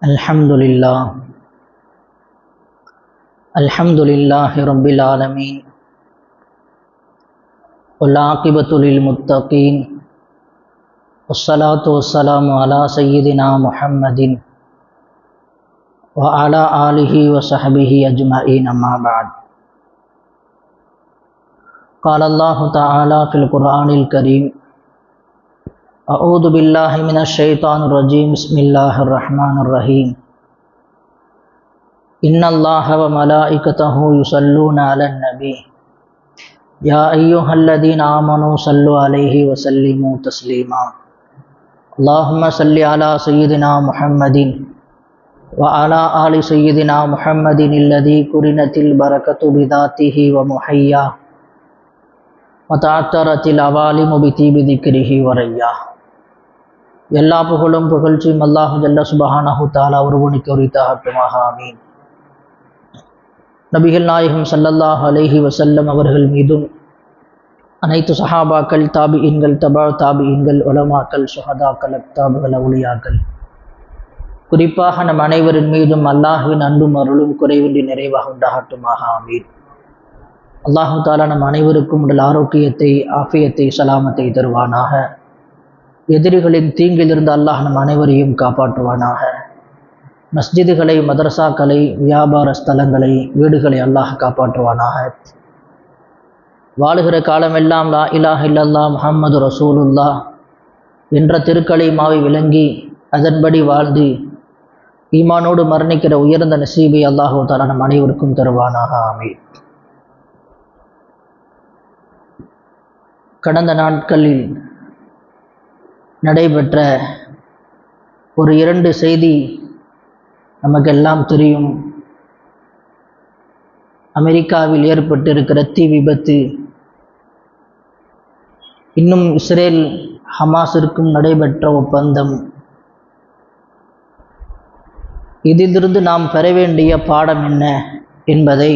Alhamdulillah, Alhamdulillahi Rabbil Alameen, wal aqibatu lil muttaqeen, wassalatu wassalamu ala Sayyidina Muhammadin wa ala alihi wa sahbihi ajma'in amma ba'd. Qala Allahu ta'ala fil Qur'anil Kareem, A'udhu billahi minash shaitanir rajim, Bismillahir Rahmanir Rahim. Inna Allaha wa malaikatahu yusalluna 'alan nabi. Ya ayyuhalladhina amanu sallu 'alaihi wa sallimu taslima. Allahumma salli 'ala sayyidina Muhammadin wa 'ala ali sayyidina Muhammadin alladhi kurinatil barakatu bidhatihi wa muhayya wa ta'attaratil awalimu bitibi dhikrihi wa rayyah. எல்லா புகழும் புகழ்ச்சியும் அல்லாஹ் ஜல்ல சுப்ஹானஹு தஆலா ஒருவனுக்கு உரித்தாகட்டுமாக. ஆமீன். நபிகள் நாயகம் ஸல்லல்லாஹு அலைஹி வஸல்லம் அவர்கள் மீதும் அனைத்து சஹாபாக்கள், தாபிஈன்கள், தபா தாபிஈன்கள், உலமாக்கள், சுஹதாக்கள், அக்தாபுகள், அவுலியாக்கள், குறிப்பாக நம் அனைவரின் மீதும் அல்லாஹ்வின் அன்பும் அருளும் குறைவின்றி நிறைவாக உண்டாகட்டுமாக. ஆமீன். அல்லாஹு தஆலா நம் அனைவருக்கும் உடல் ஆரோக்கியத்தை, ஆஃபியத்தை, சலாமத்தை தருவானாக. எதிரிகளின் தீங்கிலிருந்து அல்லாஹ் நம் அனைவரையும் காப்பாற்றுவானாக. மஸ்ஜிதுகளை, மதரசாக்களை, வியாபார ஸ்தலங்களை, வீடுகளை அல்லாஹ் காப்பாற்றுவானாக. வாழுகிற காலமெல்லாம் லா இலாஹ இல்லல்லாஹ் முஹம்மது ரசூலுல்லாஹ் என்ற திருக்கலிமாவை விளங்கி அதன்படி வாழ்ந்து ஈமானோடு மரணிக்கிற உயர்ந்த நசீபை அல்லாஹு தஆலா நம் அனைவருக்கும் தருவானாக. ஆமீன். கடந்த நாட்களில் நடைபெற்ற ஒரு 2 செய்தி நமக்கெல்லாம் தெரியும். அமெரிக்காவில் ஏற்பட்டிருக்கிற தீ விபத்து, இன்னும் இஸ்ரேல் ஹமாஸிற்கும் நடைபெற்ற ஒப்பந்தம், இதிலிருந்து நாம் பெற வேண்டிய பாடம் என்ன என்பதை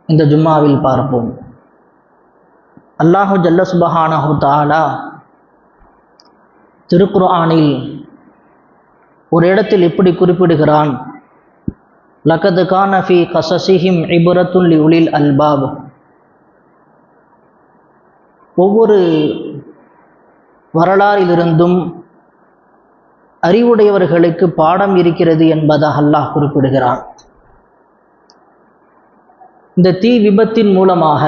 இந்த ஜும்மாவில் பார்ப்போம். அல்லாஹு ஜல்ல சுப்ஹானஹு தஆலா திருக்குர்ஆனில் ஒரு இடத்தில் இப்படி குறிப்பிடுகிறான், லகத் கான ஃபீ கஸஸிஹிம் இப்ரத்துல் லிஉலில் அல்பாப். ஒவ்வொரு வரலாறிலிருந்தும் அறிவுடையவர்களுக்கு பாடம் இருக்கிறது என்பதாக அல்லாஹ் குறிப்பிடுகிறான். இந்த தீ விபத்தின் மூலமாக,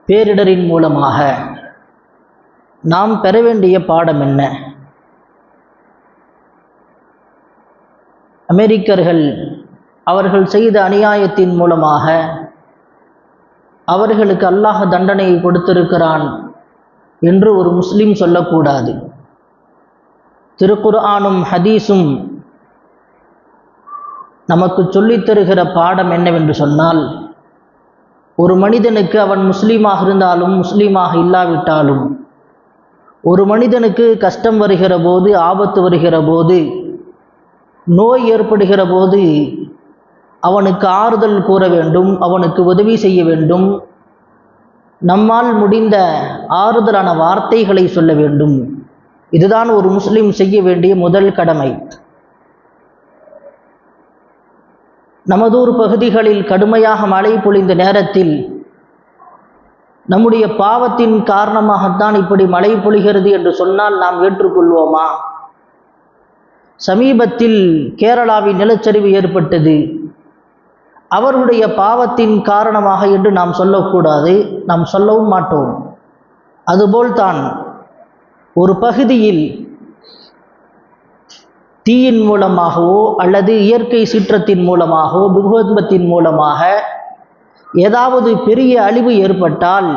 பேரிடரின் மூலமாக நாம் பெற வேண்டிய பாடம் என்ன? அமெரிக்கர்கள் அவர்கள் செய்த அநியாயத்தின் மூலமாக அவர்களுக்கு அல்லாஹ் தண்டனையை கொடுத்திருக்கிறான் என்று ஒரு முஸ்லிம் சொல்லக்கூடாது. திருக்குர்ஆனும் ஹதீஸும் நமக்கு சொல்லித் தருகிற பாடம் என்னவென்று சொன்னால், ஒரு மனிதனுக்கு அவன் முஸ்லீமாக இருந்தாலும் முஸ்லீமாக இல்லாவிட்டாலும், ஒரு மனிதனுக்கு கஷ்டம் வருகிற போது, ஆபத்து வருகிற போது, நோய் ஏற்படுகிற போது அவனுக்கு ஆறுதல் கூற வேண்டும், அவனுக்கு உதவி செய்ய வேண்டும், நம்மால் முடிந்த ஆறுதலான வார்த்தைகளை சொல்ல வேண்டும். இதுதான் ஒரு முஸ்லிம் செய்ய வேண்டிய முதல் கடமை. நமதூர் பகுதிகளில் கடுமையாக மழை பொழிந்த நேரத்தில் நம்முடைய பாவத்தின் காரணமாகத்தான் இப்படி மழை பொழிகிறது என்று சொன்னால் நாம் ஏற்றுக்கொள்வோமா? சமீபத்தில் கேரளாவில் நிலச்சரிவு ஏற்பட்டது, அவர்களுடைய பாவத்தின் காரணமாக என்று நாம் சொல்லக்கூடாது, நாம் சொல்லவும் மாட்டோம். அதுபோல்தான் ஒரு பகுதியில் தீயின் மூலமாகவோ அல்லது இயற்கை சீற்றத்தின் மூலமாகவோ பூகம்பத்தின் மூலமாக ஏதாவது பெரிய அழிவு ஏற்பட்டால்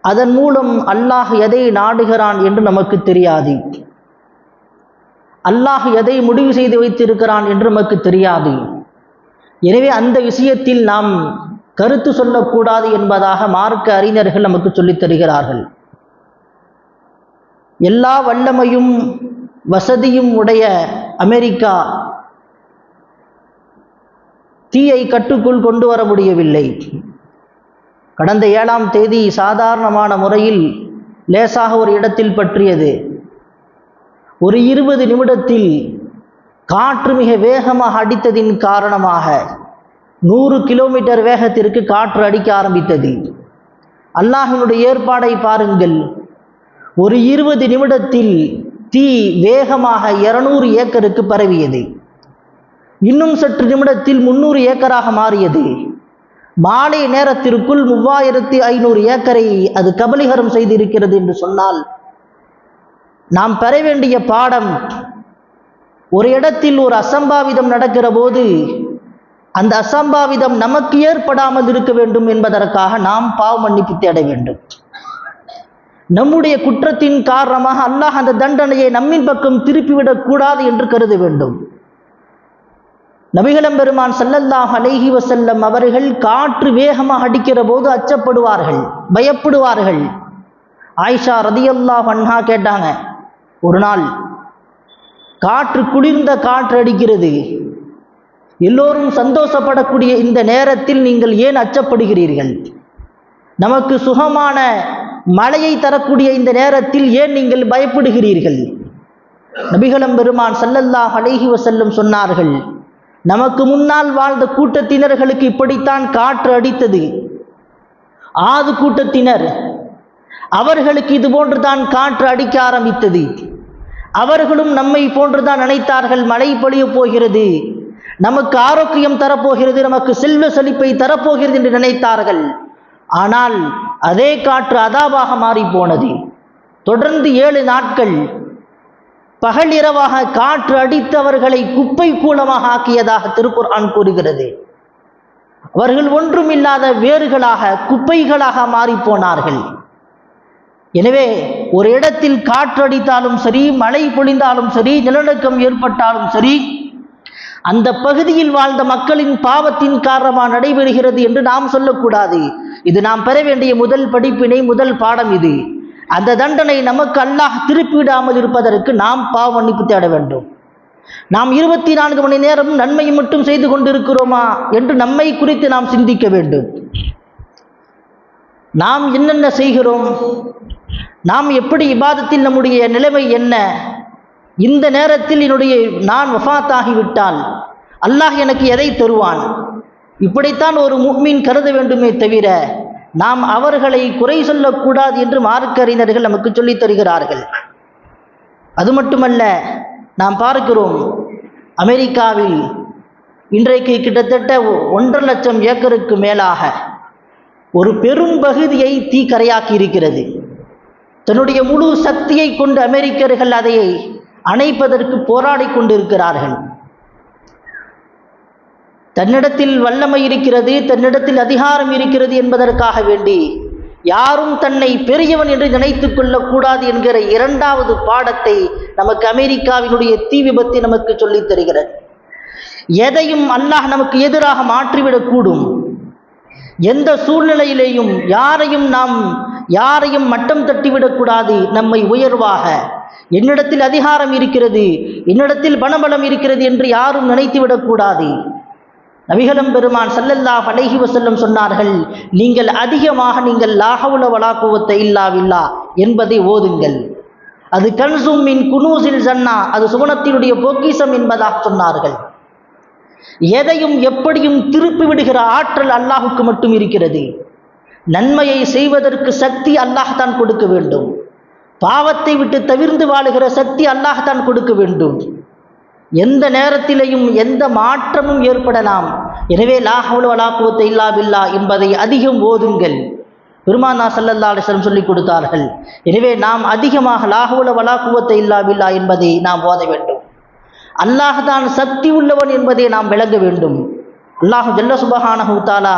அதன் மூலம் அல்லாஹ் எதை நாடுகிறான் என்று நமக்கு தெரியாது. அல்லாஹ் எதை முடிவு செய்து வைத்திருக்கிறான் என்று நமக்கு தெரியாது. எனவே அந்த விஷயத்தில் நாம் கருத்து சொல்லக்கூடாது என்பதாக மார்க்க அறிஞர்கள் நமக்கு சொல்லித் தருகிறார்கள். எல்லா வல்லமையும் வசதியும் உடைய அமெரிக்கா தீயை கட்டுக்குள் கொண்டு வர முடியவில்லை. கடந்த 7ஆம் தேதி சாதாரணமான முறையில் லேசாக ஒரு இடத்தில் பற்றியது. ஒரு 20 நிமிடத்தில் காற்று மிக வேகமாக அடித்ததின் காரணமாக 100 கிலோமீட்டர் வேகத்திற்கு காற்று அடிக்க ஆரம்பித்தது. அல்லாஹ்வினுடைய ஏற்பாடை பாருங்கள். ஒரு 20 நிமிடத்தில் தீ வேகமாக 200 ஏக்கருக்கு பரவியது. இன்னும் சற்று நிமிடத்தில் 300 ஏக்கராக மாறியது. மாலை நேரத்திற்குள் 3500 ஏக்கரை அது கபலீகரம் செய்திருக்கிறது என்று சொன்னால் நாம் பெற வேண்டிய பாடம், ஒரு இடத்தில் ஒரு அசம்பாவிதம் நடக்கிற போது அந்த அசம்பாவிதம் நமக்கு ஏற்படாமல் இருக்க வேண்டும் என்பதற்காக நாம் பாவ மன்னிப்பு தேட வேண்டும். நம்முடைய குற்றத்தின் காரணமாக அல்லாஹ் அந்த தண்டனையை நம்மின் பக்கம் திருப்பிவிடக் கூடாது என்று கருத வேண்டும். நபிகள் பெருமான் ஸல்லல்லாஹு அலைஹி வஸல்லம் அவர்கள் காற்று வேகமாக அடிக்கிற போது அச்சப்படுவார்கள், பயப்படுவார்கள். ஆயிஷா ரதியல்லாஹு அன்ஹா கேட்டாங்க, ஒரு நாள் காற்று குளிர்ந்த காற்று அடிக்கிறது, எல்லோரும் சந்தோஷப்படக்கூடிய இந்த நேரத்தில் நீங்கள் ஏன் அச்சப்படுகிறீர்கள்? நமக்கு சுகமான மழையை தரக்கூடிய இந்த நேரத்தில் ஏன் நீங்கள் பயப்படுகிறீர்கள்? நபிகள் பெருமான் ஸல்லல்லாஹு அலைஹி வஸல்லம் சொன்னார்கள், நமக்கு முன்னால் வாழ்ந்த கூட்டத்தினர்களுக்கு இப்படித்தான் காற்று அடித்தது. ஆது கூட்டத்தினர், அவர்களுக்கு இது போன்றுதான் காற்று அடிக்க ஆரம்பித்தது. அவர்களும் நம்மை போன்றுதான் நினைத்தார்கள், மழை பொழிய போகிறது, நமக்கு ஆரோக்கியம் தரப்போகிறது, நமக்கு செல்வ செழிப்பை தரப்போகிறது என்று நினைத்தார்கள். ஆனால் அதே காற்று அதாபாக மாறி போனது. தொடர்ந்து 7 நாட்கள் பகல் இரவாக காற்று அடித்து அவர்களை குப்பை கூலமாக ஆக்கியதாக திருக்குர்ஆன் கூறுகிறது. அவர்கள் ஒன்றுமில்லாத வேர்களாக குப்பைகளாக மாறி போனார்கள். எனவே ஒரு இடத்தில் காற்று அடித்தாலும் சரி, மழை பொழிந்தாலும் சரி, நிலநடுக்கம் ஏற்பட்டாலும் சரி, அந்த பகுதியில் வாழ்ந்த மக்களின் பாவத்தின் காரணமாக நடைபெறுகிறது என்று நாம் சொல்லக்கூடாது. இது நாம் பெற வேண்டிய முதல் படிப்பினை, முதல் பாடம் இது. அந்த தண்டனை நமக்கு அல்லாஹ் திருப்பிவிடாமல் இருப்பதற்கு நாம் பாவ மன்னிப்பு தேட வேண்டும். நாம் 24 மணி நேரம் நன்மையை மட்டும் செய்து கொண்டிருக்கிறோமா என்று நம்மை குறித்து நாம் சிந்திக்க வேண்டும். நாம் என்னென்ன செய்கிறோம், நாம் எப்படி இபாதத்தில் நம்முடைய நிலைமை என்ன, இந்த நேரத்தில் நான் வஃபாத்தாகிவிட்டால் அல்லாஹ் எனக்கு எதை தருவான், இப்படித்தான் ஒரு முஃமின் கருத வேண்டுமே தவிர நாம் அவர்களை குறை சொல்லக்கூடாது என்று மார்க்க அறிஞர்கள் நமக்கு சொல்லித் தருகிறார்கள். அது மட்டுமல்ல, நாம் பார்க்கிறோம், அமெரிக்காவில் இன்றைக்கு கிட்டத்தட்ட 1.5 லட்சம் ஏக்கருக்கு மேலாக ஒரு பெரும் பகுதியை தீக்கரையாக்கி இருக்கிறது. தன்னுடைய முழு சக்தியை கொண்டு அமெரிக்கர்கள் அதை அணைப்பதற்கு போராடி கொண்டிருக்கிறார்கள். தன்னிடத்தில் வல்லமை இருக்கிறது, தன்னிடத்தில் அதிகாரம் இருக்கிறது என்பதற்காக வேண்டி யாரும் தன்னை பெரியவன் என்று நினைத்துக் கொள்ளக்கூடாது என்கிற 2வது பாடத்தை நமக்கு அமெரிக்காவினுடைய தீ விபத்து நமக்கு சொல்லித் தருகிறது. எதையும் அல்லாஹ் நமக்கு எதிராக மாற்றிவிடக்கூடும். எந்த சூழ்நிலையிலேயும் யாரையும் மட்டம் தட்டிவிடக்கூடாது. நம்மை உயர்வாக, என்னிடத்தில் அதிகாரம் இருக்கிறது, என்னிடத்தில் பணபலம் இருக்கிறது என்று யாரும் நினைத்துவிடக்கூடாது. நபிகள் பெருமான் ஸல்லல்லாஹு அலைஹி வஸல்லம் சொன்னார்கள், நீங்கள் அதிகமாக லா ஹவ்ல வலா குவத்த இல்லா பில்லாஹ் என்பதை ஓதுங்கள். அது கன்ஸும் மின் குனூஸில் ஜன்னா, அது சுவனத்தினுடைய பொக்கிஷம் என்பதாக சொன்னார்கள். எதையும் எப்படியும் திருப்பி விடுகிற ஆற்றல் அல்லாஹுக்கு மட்டும் இருக்கிறது. நன்மையை செய்வதற்கு சக்தி அல்லாஹ் தான் கொடுக்க வேண்டும். பாவத்தை விட்டு தவிர்ந்து வாழுகிற சக்தி அல்லாஹ் தான் கொடுக்க வேண்டும். எந்த நேரத்திலேயும் எந்த மாற்றமும் ஏற்படலாம். எனவே லா ஹவ்ல வலா குவத்த இல்லா பில்லாஹ் என்பதை அதிகம் ஓதுங்கள். பெருமானார் ஸல்லல்லாஹு அலைஹி வஸல்லம் சொல்லிக் கொடுத்தார்கள். எனவே நாம் அதிகமாக லா ஹவ்ல வலா குவத்த இல்லா பில்லாஹ் என்பதை நாம் ஓத வேண்டும். அல்லாஹ் தான் சக்தி உள்ளவன் என்பதை நாம் விளங்க வேண்டும். அல்லாஹ் ஜல்ல சுப்ஹானஹு தஆலா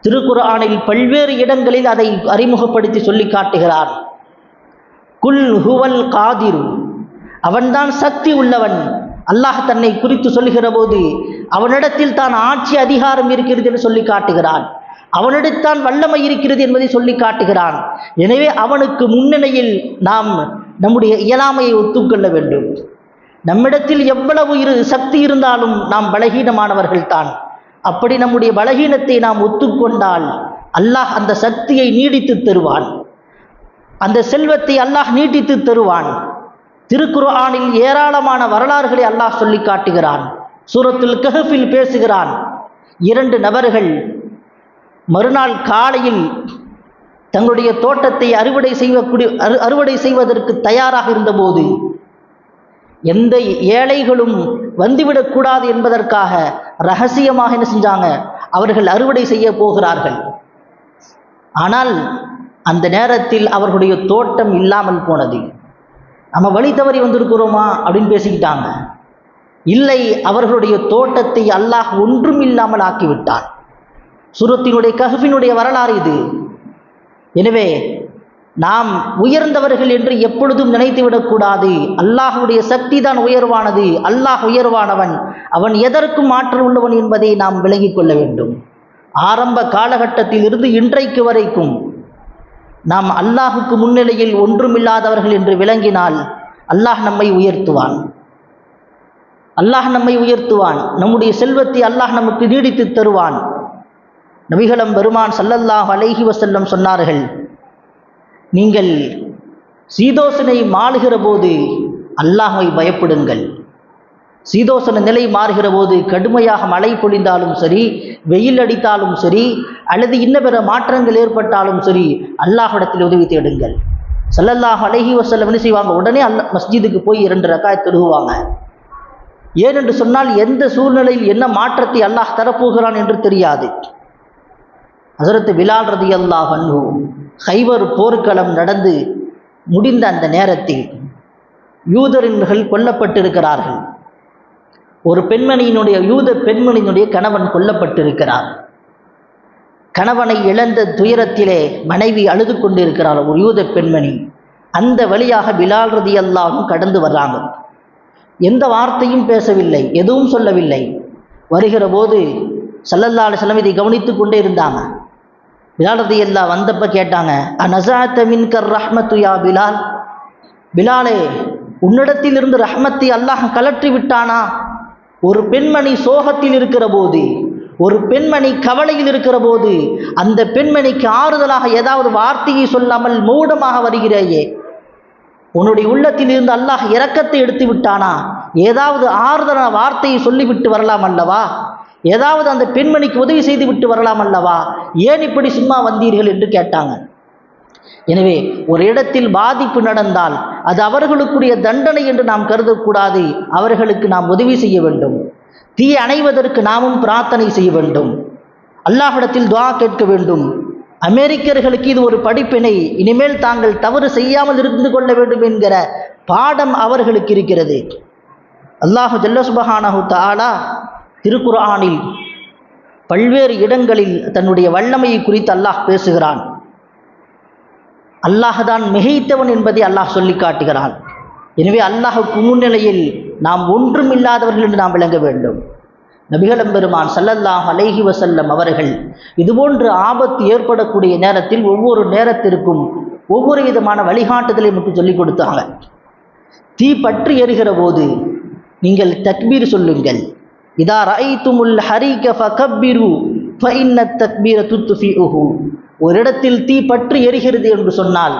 திருக்குர்ஆனில் பல்வேறு இடங்களில் அதை அறிமுகப்படுத்தி சொல்லி காட்டுகிறார். குல் ஹுவல் காதிரு, அவன்தான் சக்தி உள்ளவன். அல்லாஹ் தன்னை குறித்து சொல்லுகிற போது அவனிடத்தில் தான் ஆட்சி அதிகாரம் இருக்கிறது என்று சொல்லி காட்டுகிறான். அவனிடத்தான் வல்லமை இருக்கிறது என்பதை சொல்லி காட்டுகிறான். எனவே அவனுக்கு முன்னிலையில் நாம் நம்முடைய இயலாமையை ஒத்துக்கொள்ள வேண்டும். நம்மிடத்தில் எவ்வளவு சக்தி இருந்தாலும் நாம் பலகீனமானவர்கள் தான். அப்படி நம்முடைய பலகீனத்தை நாம் ஒத்துக்கொண்டால் அல்லாஹ் அந்த சக்தியை நீடித்து தருவான், அந்த செல்வத்தை அல்லாஹ் நீட்டித்து தருவான். திருக்குர்ஆனில் ஏராளமான வரலாறுகளை அல்லாஹ் சொல்லி காட்டுகிறான். சூரத்துல் கஹ்ஃபில் பேசுகிறான். 2 நபர்கள் மறுநாள் காலையில் தங்களுடைய தோட்டத்தை அறுவடை செய்வதற்கு தயாராக இருந்தபோது எந்த ஏழைகளும் வந்துவிடக்கூடாது என்பதற்காக ரகசியமாக என்ன செஞ்சாங்க, அவர்கள் அறுவடை செய்ய போகிறார்கள். ஆனால் அந்த நேரத்தில் அவர்களுடைய தோட்டம் இல்லாமல் போனது. நம்ம வழி தவறி வந்திருக்கிறோமா அப்படின்னு பேசிக்கிட்டாங்க. இல்லை, அவர்களுடைய தோட்டத்தை அல்லாஹ் ஒன்றும் இல்லாமல் ஆக்கிவிட்டான். சூரத்தினுடைய கஹ்ஃபினுடைய வரலாறு இது. எனவே நாம் உயர்ந்தவர்கள் என்று எப்பொழுதும் நினைத்து விடக்கூடாது. அல்லாஹ்வுடைய சக்தி தான் உயர்வானது. அல்லாஹ் உயர்வானவன், அவன் எதற்கும் ஆற்றல் உள்ளவன் என்பதை நாம் விளங்கிக் கொள்ள வேண்டும். ஆரம்ப காலகட்டத்தில் இருந்து இன்றைக்கு வரைக்கும் நாம் அல்லாஹுக்கு முன்னிலையில் ஒன்றுமில்லாதவர்கள் என்று விளங்கினால் அல்லாஹ் நம்மை உயர்த்துவான். நம்முடைய செல்வத்தை அல்லாஹ் நமக்கு நீடித்து தருவான். நபிகளம் பெருமான் ஸல்லல்லாஹு அலைஹி வஸல்லம் சொன்னார்கள், நீங்கள் சீதோசனை மாறுகிற போது அல்லாஹ்வை பயப்படுங்கள். சீதோசன நிலை மாறுகிற போது கடுமையாக மழை பொழிந்தாலும் சரி, வெயில் அடித்தாலும் சரி, அல்லது இன்ன பிற மாற்றங்கள் ஏற்பட்டாலும் சரி, அல்லாஹ்விடத்தில் உதவி தேடுங்கள். ஸல்லல்லாஹு அலைஹி வஸல்லம் என்ன செய்வாங்க, உடனே மஸ்ஜிதுக்கு போய் 2 ரக்காத் தொழுகுவாங்க. ஏனென்று சொன்னால் எந்த சூழ்நிலையில் என்ன மாற்றத்தை அல்லாஹ் தரப்போகிறான் என்று தெரியாது. ஹஸரத் பிலால் ரலியல்லாஹு அன்ஹு கைபர் போர்க்களம் நடந்து முடிந்த அந்த நேரத்தில் யூதர்கள் கொல்லப்பட்டிருக்கிறார்கள். ஒரு யூத பெண்மணியினுடைய கணவன் கொல்லப்பட்டிருக்கிறார். கணவனை இழந்த துயரத்திலே மனைவி அழுது கொண்டிருக்கிறார், ஒரு யூத பெண்மணி. அந்த வழியாக பிலால் ரலியல்லாஹு கடந்து வர்றாங்க. எந்த வார்த்தையும் பேசவில்லை, எதுவும் சொல்லவில்லை. வருகிற போது ஸல்லல்லாஹு அலைஹி வஸல்லம் இதை கவனித்து கொண்டே இருந்தாங்க. பிலால் ரலியல்லாஹு வந்தப்ப கேட்டாங்க, அனஸஅத மின்க ரஹ்மத்து யா பிலால், பிலாலே உன்னிடத்தில் இருந்து ரஹ்மத்தை அல்லாஹ் கலற்றி விட்டானா? ஒரு பெண்மணி சோகத்தில் இருக்கிற போது, ஒரு பெண்மணி கவலையில் இருக்கிற போது, அந்த பெண்மணிக்கு ஆறுதலாக ஏதாவது வார்த்தையை சொல்லாமல் மௌனமாக வருகிறாயே, உன்னுடைய உள்ளத்தில் இருந்து அல்லாஹ் இரக்கத்தை எடுத்து விட்டானா? ஏதாவது ஆறுதலான வார்த்தையை சொல்லிவிட்டு வரலாம் அல்லவா? ஏதாவது அந்த பெண்மணிக்கு உதவி செய்து விட்டு வரலாம் அல்லவா? ஏன் இப்படி சும்மா வந்தீர்கள் என்று கேட்டாங்க. எனவே ஒரு இடத்தில் பாதிப்பு நடந்தால் அது அவர்களுக்குரிய தண்டனை என்று நாம் கருதக்கூடாது. அவர்களுக்கு நாம் உதவி செய்ய வேண்டும். தீயை அணைவதற்கு நாமும் பிரார்த்தனை செய்ய வேண்டும். அல்லாஹ்விடத்தில் துஆ கேட்க வேண்டும். அமெரிக்கர்களுக்கு இது ஒரு படிப்பினை. இனிமேல் தாங்கள் தவறு செய்யாமல் இருந்து கொள்ள வேண்டும் என்கிற பாடம் அவர்களுக்கு இருக்கிறது. அல்லாஹ் ஜல்ல சுப்ஹானஹு தஆலா திருக்குர்ஆனில் பல்வேறு இடங்களில் தன்னுடைய வல்லமையை குறித்து அல்லாஹ் பேசுகிறான். அல்லாஹ் தான் மிகைத்தவன் என்பதை அல்லாஹ் சொல்லி காட்டுகிறான். எனவே அல்லாஹுக்கு முன்னிலையில் நாம் ஒன்றும் இல்லாதவர்கள் என்று நாம் விளங்க வேண்டும். நபிகளம் பெருமான் ஸல்லல்லாஹு அலைஹி வஸல்லம் அவர்கள் இதுபோன்று ஆபத்து ஏற்படக்கூடிய நேரத்தில் ஒவ்வொரு நேரத்திற்கும் ஒவ்வொரு விதமான வழிகாட்டுதலை நமக்கு சொல்லிக் கொடுத்தாங்க. தீ பற்றி எரிகிற போது நீங்கள் தக்பீர் சொல்லுங்கள். இதா ரஐதுமுல் ஹரீக ஃபகப்பிரு ஃபஇன்ன தக்பீர துத்ஃபிஉஹு. ஒரு இடத்தில் தீ பற்றி எரிகிறது என்று சொன்னால்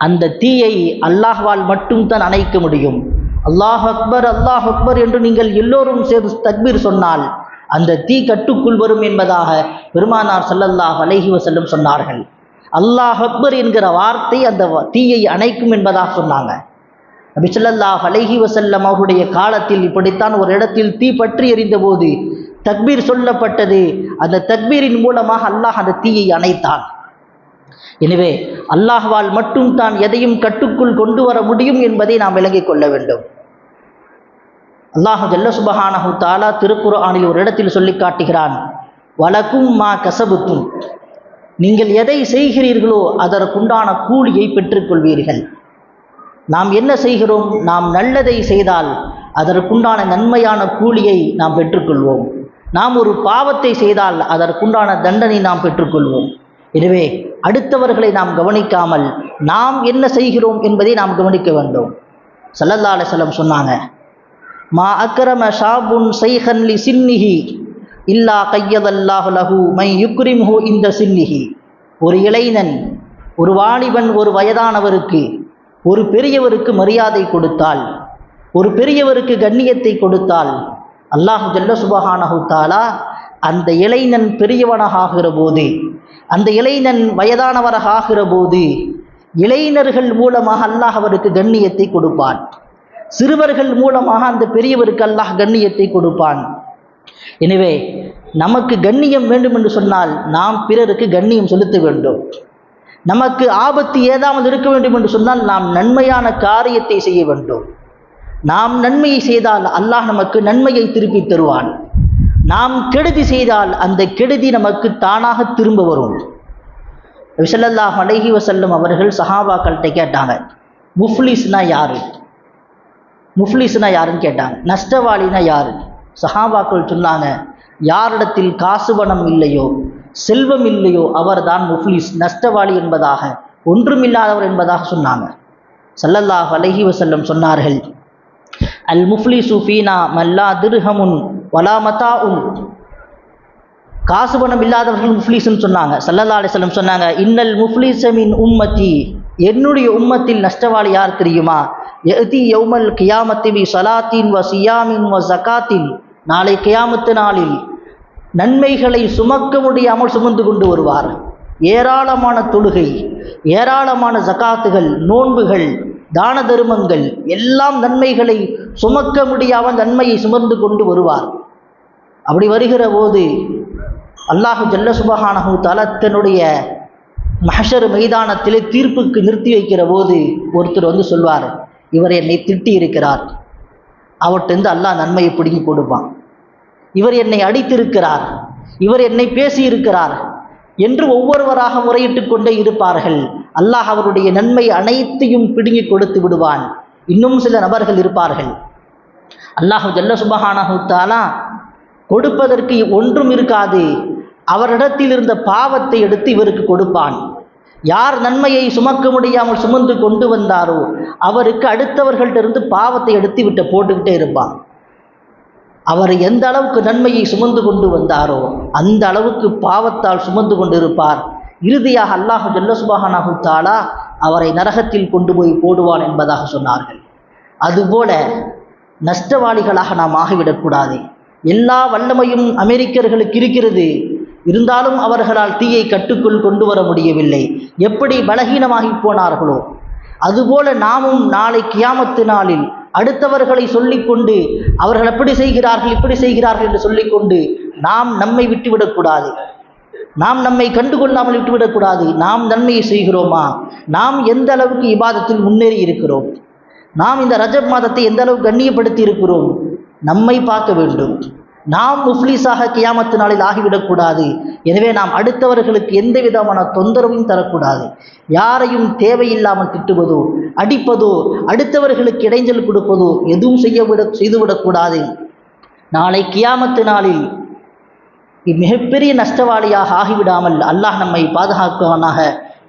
அந்த தீயை அல்லாஹ்வால் மட்டும் தான் அணைக்க முடியும். அல்லாஹ் அக்பர் அல்லாஹ் அக்பர் என்று நீங்கள் எல்லோரும் சேர்ந்து தக்பீர் சொன்னால் அந்த தீ கட்டுக்குள் வரும் என்பதாக பெருமானார் ஸல்லல்லாஹு அலைஹி வஸல்லம் சொன்னார்கள். அல்லாஹ் அக்பர் என்கிற வார்த்தை அந்த தீயை அணைக்கும் என்பதாக சொன்னாங்க. நபி ஸல்லல்லாஹு அலைஹி வஸல்லம் அவருடைய காலத்தில் இப்படித்தான் ஒரு இடத்தில் தீ பற்றி எரிந்த போது தக்பீர் சொல்லப்பட்டது. அந்த தக்பீரின் மூலமாக அல்லாஹ் அந்த தீயை அணைத்தான். எனவே அல்லாஹ்வால் மட்டும் தான் எதையும் கட்டுக்குள் கொண்டு வர முடியும் என்பதை நாம் விளங்கிக் கொள்ள வேண்டும். அல்லாஹ் ஜல்ல சுப்ஹானஹு தஆலா திருக்குர்ஆனில் ஒரு இடத்தில் சொல்லி காட்டுகிறான், வலக்கும் மா கஸபுத்தும், நீங்கள் எதை செய்கிறீர்களோ அதற்குண்டான கூலியை பெற்றுக்கொள்வீர்கள். நாம் என்ன செய்கிறோம்? நாம் நல்லதை செய்தால் அதற்குண்டான நன்மையான கூலியை நாம் பெற்றுக்கொள்வோம். நாம் ஒரு பாவத்தை செய்தால் அதற்குண்டான தண்டனை நாம் பெற்றுக்கொள்வோம். எனவே அடுத்தவர்களை நாம் கவனிக்காமல் நாம் என்ன செய்கிறோம் என்பதை நாம் கவனிக்க வேண்டும். ஸல்லல்லாஹு அலைஹி வஸல்லம் சொன்னாங்க, மா அக்ரம ஷாபுன் ஷைஹன் லி சின்னிஹி இல்லா கையதல்லாஹு லஹு மை யுக்ரிமுஹு இந்த சின்னிஹி. ஒரு இளைஞன், ஒரு வாலிபன், ஒரு வயதானவருக்கு ஒரு பெரியவருக்கு மரியாதை கொடுத்தால், ஒரு பெரியவருக்கு கண்ணியத்தை கொடுத்தால், அல்லாஹ் ஜல்ல சுப்ஹானஹு தஆலா அந்த இளைஞன் பெரியவனாக ஆகிற போது, அந்த இளைஞன் வயதானவராக ஆகிற போது இளைஞர்கள் மூலமாக அல்லாஹ் அவருக்கு கண்ணியத்தை கொடுப்பான். சிறுவர்கள் மூலமாக அந்த பெரியவருக்கு அல்லாஹ் கண்ணியத்தை கொடுப்பான். எனவே நமக்கு கண்ணியம் வேண்டும் என்று சொன்னால் நாம் பிறருக்கு கண்ணியம் செலுத்த வேண்டும். நமக்கு ஆபத்து ஏதாவது இருக்க வேண்டும் என்று சொன்னால் நாம் நன்மையான காரியத்தை செய்ய வேண்டும். நாம் நன்மையை செய்தால் அல்லாஹ் நமக்கு நன்மையை திருப்பி தருவான். நாம் கெடுதி செய்தால் அந்த கெடுதி நமக்கு தானாக திரும்ப வரும். நபி ஸல்லல்லாஹு அலைஹி வஸல்லம் அவர்கள் சஹாபாக்கள்கிட்ட கேட்டாங்க, முஃப்லிஸ்னா யாரு, முஃப்லிஸ்னா யாருன்னு கேட்டாங்க. நஷ்டவாளினா யாரு? சஹாபாக்கள் சொன்னாங்க, யாரிடத்தில் காசு பணம் இல்லையோ, செல்வம் இல்லையோ அவர்தான் முஃப்லிஸ், நஷ்டவாளி என்பதாக, ஒன்றுமில்லாதவர் என்பதாக சொன்னாங்க. ஸல்லல்லாஹு அலைஹி வஸல்லம் சொன்னார்கள், அல் முஃப்லிசு ஃபீனா மல்லா திர்ஹமுன் வலா மதாஉன். காசு பணம் இல்லாதவர்கள் முஃப்லிஸ்ன்னு சொன்னாங்க. ஸல்லல்லாஹு அலைஹி வஸல்லம் சொன்னாங்க, இன்னல் முஃப்லிஸ மின் உம்மத்தி, என்னுடைய உம்மத்தில் நஷ்டவாளி யார் தெரியுமா? யஅதி யௌமல் கியாமத்தி பி ஸலாத்தின் வ சியாமின் வ ஸகாத்தின், நாளை கியாமத்து நாளில் நன்மைகளை சுமக்க முடியாமல் சுமந்து கொண்டு வருவார். ஏராளமான தொழுகை, ஏராளமான ஜகாத்துகள், நோன்புகள், தான தர்மங்கள், எல்லாம் நன்மைகளை சுமக்க முடியாமல் நன்மையை சுமந்து கொண்டு வருவார். அப்படி வருகிற போது அல்லாஹ் ஜல்ல சுப்ஹானஹு தஆலா தன்னுடைய மஹ்ஷர் மைதானத்திலே தீர்ப்புக்கு நிறுத்தி வைக்கிற போது ஒருத்தர் வந்து சொல்வார், இவர் என்னை திட்டி இருக்கிறார், அவர்கிட்ட அல்லாஹ் நன்மையை பிடுங்கி கொடுப்பான். இவர் என்னை அடித்திருக்கிறார், இவர் என்னை பேசியிருக்கிறார் என்று ஒவ்வொருவராக முறையிட்டு கொண்டே இருப்பார்கள். அல்லாஹ் அவருடைய நன்மை அனைத்தையும் பிடுங்கி கொடுத்து விடுவான். இன்னும் சில நபர்கள் இருப்பார்கள், அல்லாஹ் ஜல்ல சுப்ஹானஹு தஆலா கொடுப்பதற்கு ஒன்றும் இருக்காது, அவரிடத்தில் இருந்த பாவத்தை எடுத்து இவருக்கு கொடுப்பான். யார் நன்மையை சுமக்க முடியாமல் சுமந்து கொண்டு வந்தாரோ அவருக்கு அடுத்தவர்கள்ட்டிருந்து பாவத்தை எடுத்து விட்டு போட்டுக்கிட்டே இருப்பான். அவர் எந்த அளவுக்கு நன்மையை சுமந்து கொண்டு வந்தாரோ அந்த அளவுக்கு பாவத்தால் சுமந்து கொண்டு இருப்பார். இறுதியாக அல்லாஹ் ஜல்ல சுப்ஹானஹு தஆலா அவரை நரகத்தில் கொண்டு போய் போடுவான் என்பதாக சொன்னார்கள். அதுபோல நஷ்டவாளிகளாக நாம் ஆகிவிடக்கூடாது. எல்லா வல்லமையும் அமெரிக்கர்களுக்கு இருக்கிறது, இருந்தாலும் அவர்களால் தீயை கட்டுக்குள் கொண்டு வர முடியவில்லை. எப்படி பலகீனமாகி போனார்களோ அதுபோல நாமும் நாளை கியாமத்து நாளில் அடுத்தவர்களை சொல்லிக்கொண்டு அவர்கள் எப்படி செய்கிறார்கள் இப்படி செய்கிறார்கள் என்று சொல்லிக்கொண்டு நாம் நம்மை விட்டுவிடக்கூடாது, நாம் நம்மை கண்டுகொள்ளாமல் விட்டுவிடக்கூடாது. நாம் நன்மையை செய்கிறோமா, நாம் எந்த அளவுக்கு இபாதத்தில் முன்னேறி இருக்கிறோம், நாம் இந்த ரஜப் மாதத்தை எந்த அளவுக்கு கண்ணியப்படுத்தி இருக்கிறோம், நம்மை பார்க்க வேண்டும். நாம் முஃப்லிஸாக கியாமத்து நாளில் ஆகிவிடக்கூடாது. எனவே நாம் அடுத்தவர்களுக்கு எந்த விதமான தொந்தரவையும் தரக்கூடாது. யாரையும் தேவையில்லாமல் திட்டுவதோ அடிப்பதோ அடுத்தவர்களுக்கு இடைஞ்சல் கொடுப்பதோ எதுவும் செய்துவிடக்கூடாது. நாளை கியாமத்து நாளில் மிகப்பெரிய நஷ்டவாளியாக ஆகிவிடாமல் அல்லாஹ் நம்மை பாதுகாக்குவானாக.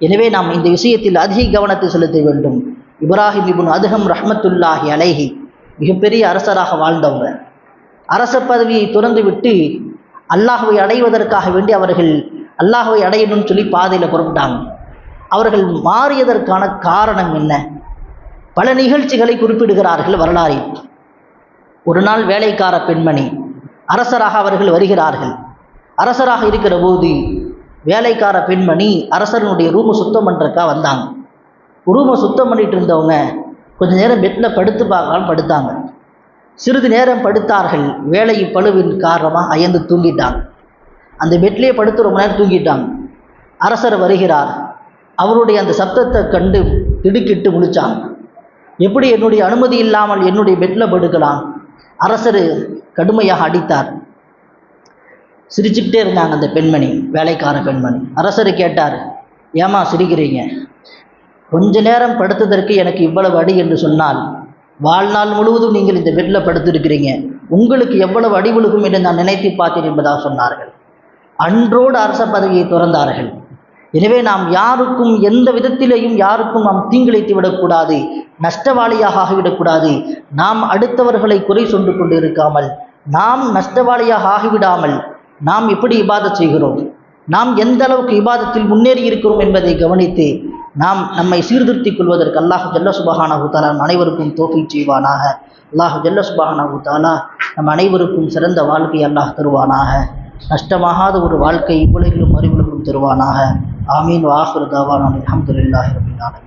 எனவே நாம் இந்த விஷயத்தில் அதிக கவனத்தை செலுத்த வேண்டும். இப்ராஹிம் இப்னு அதுஹம் ரஹ்மத்துல்லாஹி அலைஹி மிகப்பெரிய அரசராக வாழ்ந்தவங்க. அரச பதவியை துறந்துவிட்டு அல்லாஹ்வை அடைவதற்காக வேண்டி அவர்கள் அல்லாஹ்வை அடையணும்னு சொல்லி பாதையில் புறப்பட்டாங்க. அவர்கள் மாறியதற்கான காரணம் என்ன? பல நிகழ்ச்சிகளை குறிப்பிடுகிறார்கள் வரலாறில். ஒரு நாள் வேலைக்கார பெண்மணி அரசராக அவர்கள் வருகிறார்கள். அரசராக இருக்கிற போது வேலைக்கார பெண்மணி அரசனுடைய ரூமை சுத்தம் பண்ணுறக்கா வந்தாங்க. ரூமை சுத்தம் பண்ணிட்டு இருந்தவங்க கொஞ்ச நேரம் பெட்டில் படுத்து பார்க்கலான்னு படுத்தாங்க. சிறிது நேரம் படுத்தார்கள். வேலை பளுவின் காரணமாக அயர்ந்து தூங்கிட்டாங்க. அந்த பெட்லேயே படுத்து ரொம்ப நேரம் தூங்கிட்டாங்க. அரசர் வருகிறார். அவருடைய அந்த சப்தத்தை கண்டு திடுக்கிட்டு முழிச்சாங்க. எப்படி என்னுடைய அனுமதி இல்லாமல் என்னுடைய பெட்டில் படுக்கலாம்? அரசர் கடுமையாக அடித்தார். சிரிச்சுக்கிட்டே இருந்தாங்க அந்த பெண்மணி, வேலைக்கார பெண்மணி. அரசர் கேட்டார், ஏமா சிரிக்கிறீங்க? கொஞ்ச நேரம் படுத்ததற்கு எனக்கு இவ்வளவு அடி என்று சொன்னால் வாழ்நாள் முழுவதும் நீங்கள் இந்த பெட்டில் படுத்திருக்கிறீங்க, உங்களுக்கு எவ்வளவு அடி விழுகும் என்று நான் நினைத்து பார்த்தேன் என்பதாக சொன்னார்கள். அன்றோடு அரச பதவியை துறந்தார்கள். எனவே நாம் யாருக்கும் எந்த விதத்திலேயும் யாருக்கும் நாம் தீங்கிழைத்து விடக்கூடாது, நஷ்டவாளியாக ஆகிவிடக்கூடாது. நாம் அடுத்தவர்களை குறை சொன்று கொண்டு இருக்காமல், நாம் நஷ்டவாளியாக ஆகிவிடாமல் நாம் எப்படி இபாதத் செய்கிறோம், நாம் எந்த அளவுக்கு இபாதத்தில் முன்னேறி இருக்கிறோம் என்பதை கவனித்து நாம் நம்மை சீர்திருத்திக் கொள்வதற்கு அல்லாஹ் ஜல்ல சுப்ஹானஹு வ தஆலா அனைவருக்கும் தௌஃபீக் செய்வானாக. அல்லாஹ் ஜல்ல சுப்ஹானஹு வ தஆலா நம் அனைவருக்கும் சிறந்த வாழ்க்கை அல்லாஹ் தருவானாக. நஷ்டமாகாத ஒரு வாழ்க்கை இவ்வுலகிலும் மறுவுலகிலும் தருவானாக. ஆமீன். வ ஆகிரு தாவானா அல்ஹம்துலில்லாஹி ரப்பில் ஆலமீன்.